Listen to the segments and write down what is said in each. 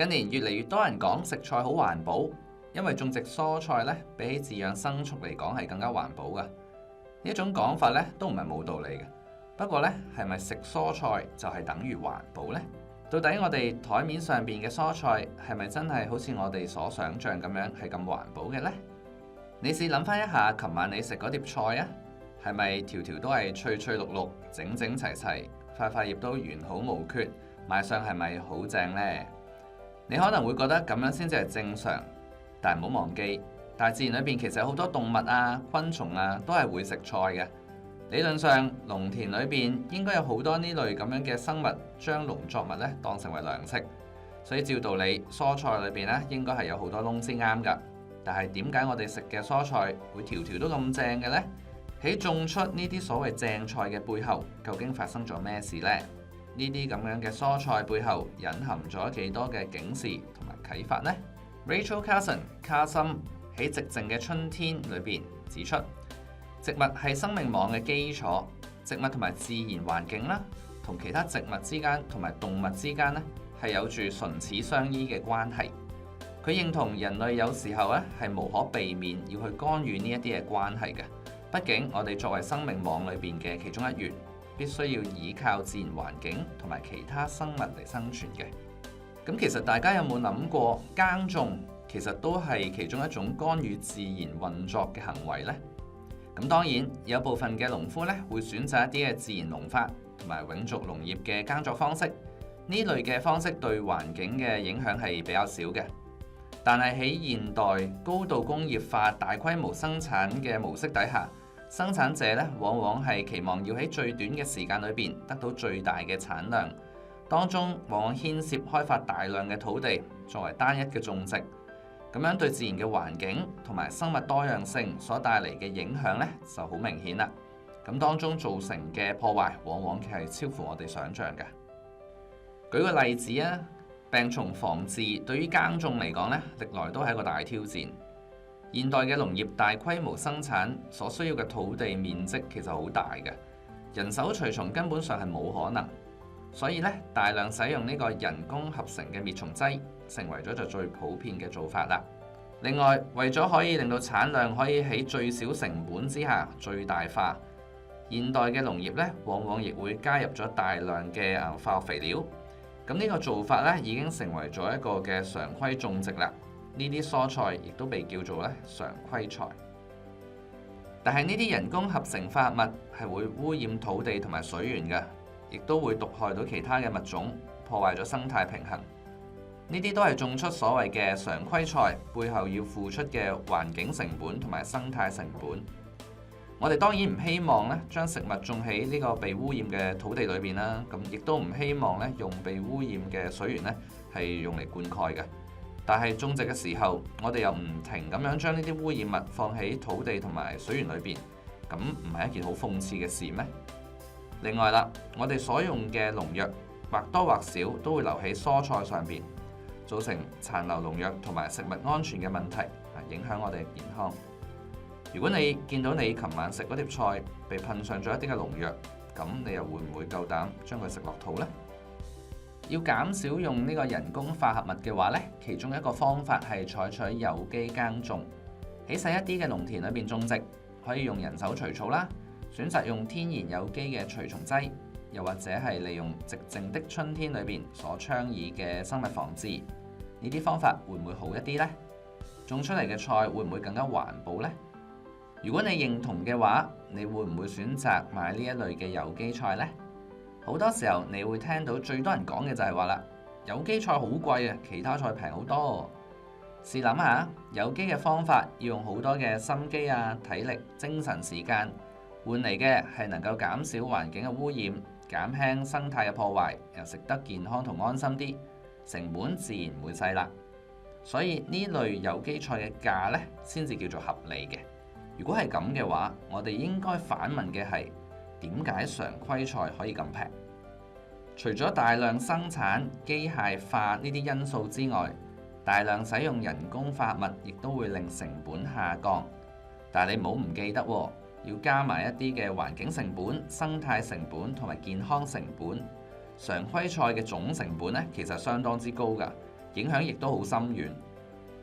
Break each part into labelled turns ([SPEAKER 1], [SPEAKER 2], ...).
[SPEAKER 1] 近年越嚟越多人講食菜好環保，因為種植蔬菜咧比起飼養牲畜嚟講係更加環保㗎。呢一種講法咧都唔係冇道理嘅。不過咧，係咪食蔬菜就係等於環保呢？到底我哋台面上邊嘅蔬菜係咪真係好似我哋所想像咁樣係咁環保嘅呢？你試諗翻一下，琴晚你食嗰碟菜啊，係咪條條都係翠翠綠綠、整整齊齊，塊塊葉都完好無缺，賣相係咪好正呢？你可能會覺得咁樣先至係正常，但係唔好忘記，大自然裏邊其實有好多動物啊、昆蟲啊，都係會食菜嘅。理論上，農田裏邊應該有好多呢類咁樣嘅生物，將農作物咧當成為糧食，所以照道理，蔬菜裏邊咧應該係有好多窿先啱㗎。但係點解我哋食嘅蔬菜會條條都咁正嘅呢？喺種出呢啲所謂正菜嘅背後，究竟發生咗咩事呢？呢啲咁樣嘅蔬菜背後隱含咗幾多嘅警示同埋啟發呢？ Rachel Carson 卡森喺《寂靜嘅春天》裏邊指出，植物係生命網嘅基礎，植物同埋自然環境啦，同其他植物之間同埋動物之間呢，係有住唇齒相依嘅關係。佢認同人類有時候咧係無可避免要去干預呢一啲嘅關係嘅，畢竟我哋作為生命網裏邊嘅其中一員，必須要依靠自然環境同埋其他生物嚟生存嘅。咁其實大家有冇諗過，耕種其實都係其中一種干預自然運作嘅行為呢？咁當然有部分嘅農夫咧會選擇一啲嘅自然農法同埋永續農業嘅耕作方式，呢類嘅方式對環境嘅影響係比較少嘅。但係喺現代高度工業化、大規模生產嘅模式底下，生產者咧往往係期望要喺最短嘅時間裏邊得到最大嘅產量，當中往往牽涉開發大量嘅土地作為單一嘅種植，咁樣對自然嘅環境同埋生物多樣性所帶嚟嘅影響咧就好明顯啦。咁當中造成嘅破壞往往係超乎我哋想象嘅。舉個例子啊，病蟲防治對於耕種嚟講咧，歷來都係一個大挑戰。現代嘅農業大規模生產所需要嘅土地面積其實好大嘅，人手除蟲根本上係冇可能，所以咧大量使用呢個人工合成嘅滅蟲劑，成為咗就最普遍嘅做法啦。另外，為咗可以令到產量可以喺最少成本之下最大化，現代嘅農業咧往往亦會加入咗大量嘅化學肥料。咁呢個做法咧已經成為咗一個嘅常規種植啦。呢啲蔬菜亦都被叫做咧常規菜。但係呢啲人工合成化合物係會污染土地同埋水源嘅，亦都會毒害到其他嘅物種，破壞咗生態平衡。呢啲都係種出所謂嘅常規菜背後要付出嘅環境成本同埋生態成本。我哋當然唔希望咧將食物種喺呢個被污染嘅土地裏邊啦，咁亦都唔希望咧用被污染嘅水源咧係用嚟灌溉嘅。但係種植嘅時候，我哋又唔停咁樣將呢啲污染物放喺土地同埋水源裏邊，咁唔係一件好諷刺嘅事咩？另外啦，我哋所用嘅農藥或多或少都會留喺蔬菜上邊，造成殘留農藥同埋食物安全嘅問題，影響我哋嘅健康。如果你見到你琴晚食嗰碟菜被噴上咗一啲嘅農藥，咁你又會唔會夠膽將佢食落肚呢？要減少用呢個人工化合物嘅話呢，其中一個方法係採取有機耕種。喺細一啲嘅農田裏邊種植，可以用人手除草啦，選擇用天然有機嘅除蟲劑，又或者係利用寂靜的春天裏邊所倡議嘅生物防治。呢啲方法會唔會好一啲呢？種出嚟嘅菜會唔會更加環保呢？如果你認同嘅話，你會唔會選擇買呢一類嘅有機菜呢？好多時候你會聽到最多人講嘅就係話啦，有機菜好貴啊，其他菜平好多。試諗下，有機嘅方法要用好多嘅心機啊、體力、精神時間，換嚟嘅係能夠減少環境嘅污染，減輕生態嘅破壞，又食得健康同安心啲，成本自然唔會細啦。所以呢類有機菜嘅價呢，先至叫做合理嘅。如果係咁嘅話，我哋應該反問嘅係點解常規菜可以咁平？除咗大量生產、機械化呢啲因素之外，大量使用人工化合物亦都會令成本下降。但係你唔好唔記得，要加埋一啲嘅環境成本、生態成本同埋健康成本。常規菜嘅總成本呢，其實相當之高㗎，影響亦都好深遠。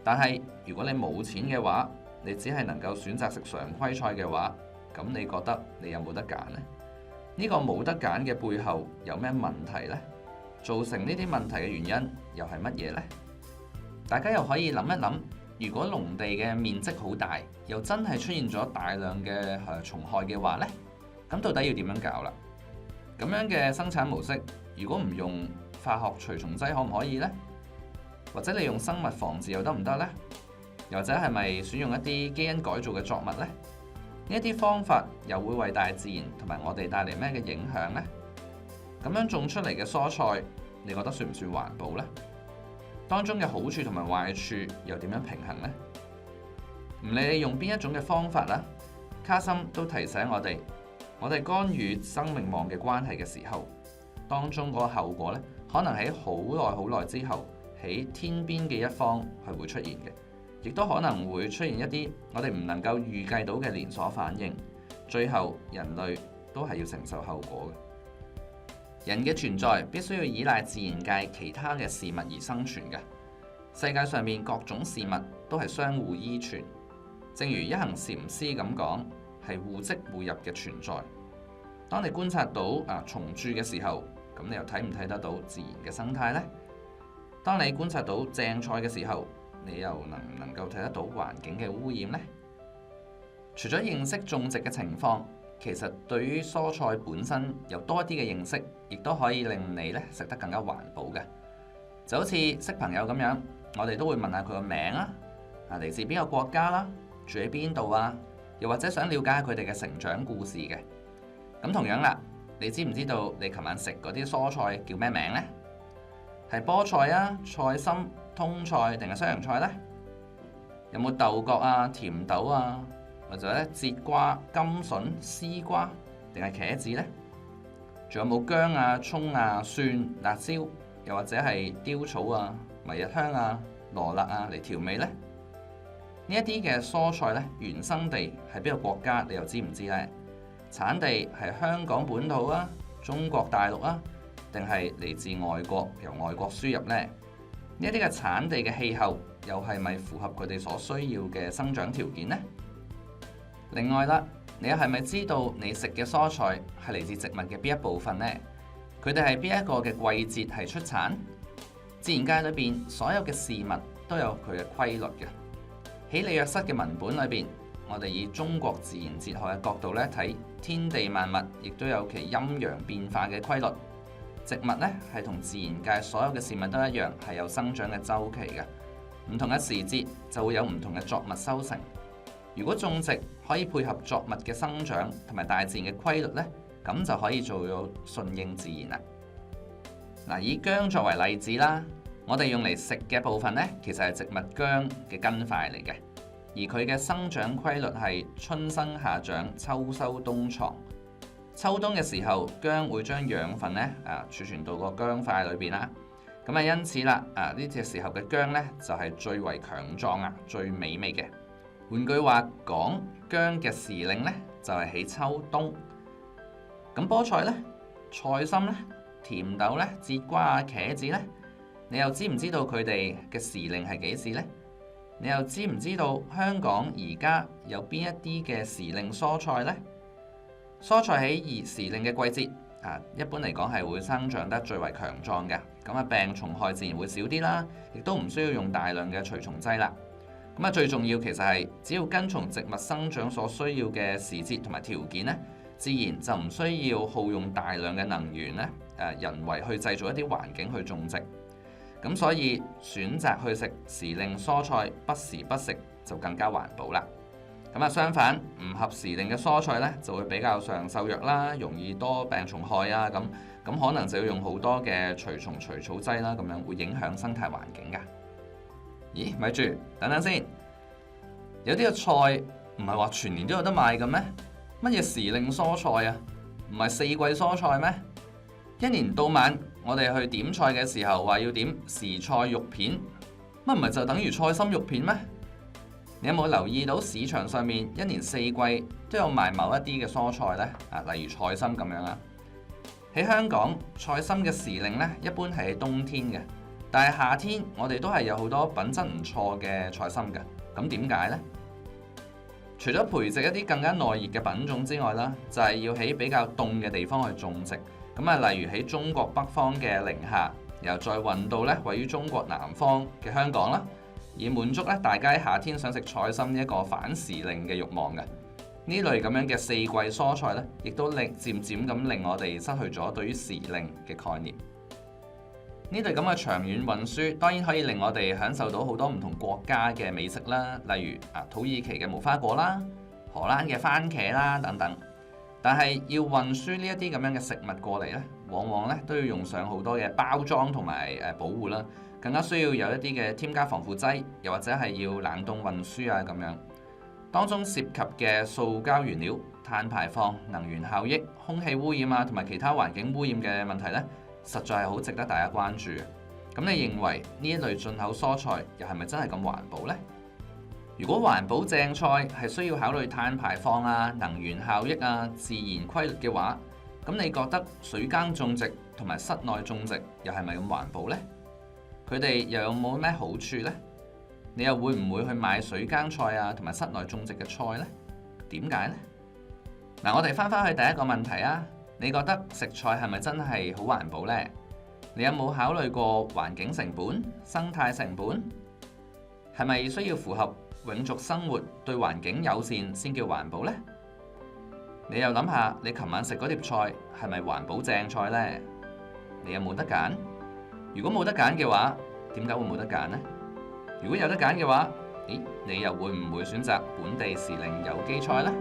[SPEAKER 1] 但係如果你冇錢嘅話，你只係能夠選擇食常規菜嘅話，咁你覺得你有冇得揀呢？呢個冇得揀嘅背後有咩問題呢？造成呢啲問題嘅原因又係乜嘢呢？大家又可以諗一諗，如果農地嘅面積好大，又真係出現咗大量嘅蟲害嘅話呢，咁到底要點樣搞啦？咁樣嘅生產模式，如果唔用化學除蟲劑可唔可以呢？或者你用生物防治又得唔得呢？又或者係咪選用一啲基因改造嘅作物呢？呢一啲方法又會為大自然同埋我哋帶嚟咩嘅影響呢？咁樣種出嚟嘅蔬菜，你覺得算唔算環保呢？當中嘅好處同埋壞處又點樣平衡呢？唔理你用邊一種嘅方法啦，卡森都提醒我哋干預生命網嘅關係嘅時候，當中嗰個後果呢，可能喺好耐之後，喺天邊嘅一方係會出現嘅，亦都可能會出現一啲我哋唔能夠預計到嘅連鎖反應，最後人類都係要承受後果嘅。人嘅存在必須要依賴自然界其他嘅事物而生存嘅。世界上面各種事物都係相互依存，正如一行禪師咁講，係互即互入嘅存在。當你觀察到蟲蛀嘅時候，咁你又睇唔睇得到自然嘅生態呢？當你觀察到鄭菜嘅時候，你又能唔能夠睇得到環境嘅污染呢？除咗認識種植嘅情況，其實對於蔬菜本身有多啲嘅認識，亦都可以令你咧食得更加環保嘅。就好似識朋友咁樣，我哋都會問下佢個名啊，嚟自邊個國家啦，住喺邊度啊，又或者想了解下佢哋嘅成長故事嘅。咁同樣啦，你知唔知道你琴晚食嗰啲蔬菜叫咩名呢？係菠菜啊、菜心、通菜定係西洋菜呢？有冇豆角啊、甜豆啊？或者咧節瓜、甘筍、絲瓜定係茄子呢？仲有冇薑啊、蔥啊、蒜、辣椒，又或者係雕草啊、迷日香啊、羅勒啊嚟調味呢？呢一啲嘅蔬菜咧，原生地係邊個國家？你又知唔知呢？產地係香港本土啊、中國大陸啊，定係嚟自外國由外國輸入呢？呢一啲嘅產地嘅氣候又係咪符合佢哋所需要嘅生長條件呢？另外啦，你又係咪知道你食嘅蔬菜係嚟自植物嘅邊一部分呢？佢哋係邊一個嘅季節係出產？自然界裏邊所有嘅事物都有佢嘅規律嘅。喺李約瑟嘅文本裏邊，我哋以中國自然哲學嘅角度咧睇天地萬物，亦都有其陰陽變化嘅規律。植物咧係同自然界所有嘅事物都一樣，係有生長嘅週期嘅。唔同嘅時節就會有唔同嘅作物收成。如果種植可以配合作物嘅生長同埋大自然嘅規律呢，咁就可以做到順應自然啦。嗱，以薑作為例子啦，我哋用嚟食嘅部分呢，其實係植物薑嘅根塊嚟嘅，而佢嘅生長規律係春生夏長，秋收冬藏。秋冬嘅時候，薑會將養分呢儲存到個薑塊裏邊啦。咁因此啦，呢隻時候嘅薑呢，就係最為強壯啊，最美味嘅。換句話講，薑嘅時令呢，就係喺秋冬。咁菠菜呢、菜心呢、甜豆呢、節瓜啊、茄子呢，你又知唔知道佢哋嘅時令係幾時呢？你又知唔知道香港而家有邊一啲嘅時令蔬菜呢？蔬菜喺時令嘅季節一般嚟講係會生長得最為強壯嘅，咁病蟲害自然會少啲啦，亦都唔需要用大量嘅除蟲劑啦。咁最重要其實係只要跟從植物生長所需要嘅時節同埋條件呢，自然就唔需要耗用大量嘅能源呢，人為去製造一啲環境去種植。咁所以選擇去食時令蔬菜，不時不食就更加環保啦。咁相反唔合時令嘅蔬菜呢，就會比較上瘦弱啦，容易多病蟲害啊，咁可能就要用好多嘅除蟲除草劑啦，咁樣會影響生態環境噶。咦，咪住，等等先。有啲嘅菜唔係話全年都有得賣嘅咩？乜嘢時令蔬菜啊？唔係四季蔬菜咩？一年到晚我哋去點菜嘅時候話要點時菜肉片，乜唔係就等於菜心肉片咩？你有冇留意到市場上面一年四季都有賣某一啲嘅蔬菜呢？例如菜心咁樣啦。喺香港，菜心嘅時令呢，一般係喺冬天嘅。但係夏天我哋都係有好多品質唔錯嘅菜心嘅，咁點解呢？除咗培植一啲更加耐熱嘅品種之外啦，就係要喺比較凍嘅地方去種植。咁啊，例如喺中國北方嘅寧夏，然後再運到咧位於中國南方嘅香港啦，以滿足咧大家喺夏天想食菜心一個反時令嘅慾望嘅。呢類咁樣嘅四季蔬菜咧，亦都漸漸咁令我哋失去咗對於時令嘅概念。呢類咁嘅長遠運輸，當然可以令我哋享受到好多唔同國家嘅美食啦，例如土耳其嘅無花果啦、荷蘭嘅番茄啦等等。但係要運輸呢一啲咁樣嘅食物過嚟呢，往往咧都要用上好多嘅包裝同埋保護啦，更加需要有一啲嘅添加防腐劑，又或者係要冷凍運輸啊咁樣。當中涉及嘅塑膠原料、碳排放、能源效益、空氣污染啊，同埋其他環境污染嘅問題呢，實在係好值得大家關注嘅。咁你認為呢一類進口蔬菜又係咪真係咁環保呢？如果環保正菜係需要考慮碳排放啊、能源效益啊、自然規律嘅話，咁你覺得水耕種植同埋室內種植又係咪咁環保呢？佢哋又有冇咩好處呢？你又會唔會去買水耕菜啊同埋室內種植嘅菜呢？點解呢？嗱，我哋翻返去第一個問題啊，你覺得食菜係咪真係好環保呢？你有冇考慮過環境成本、生態成本？係咪需要符合永續生活、對環境友善先叫環保呢？你又諗下，你琴晚食嗰碟菜係咪環保正菜呢？你有冇得揀？如果冇得揀嘅話，點解會冇得揀呢？如果有得揀嘅話，你又會唔會選擇本地時令有機菜呢？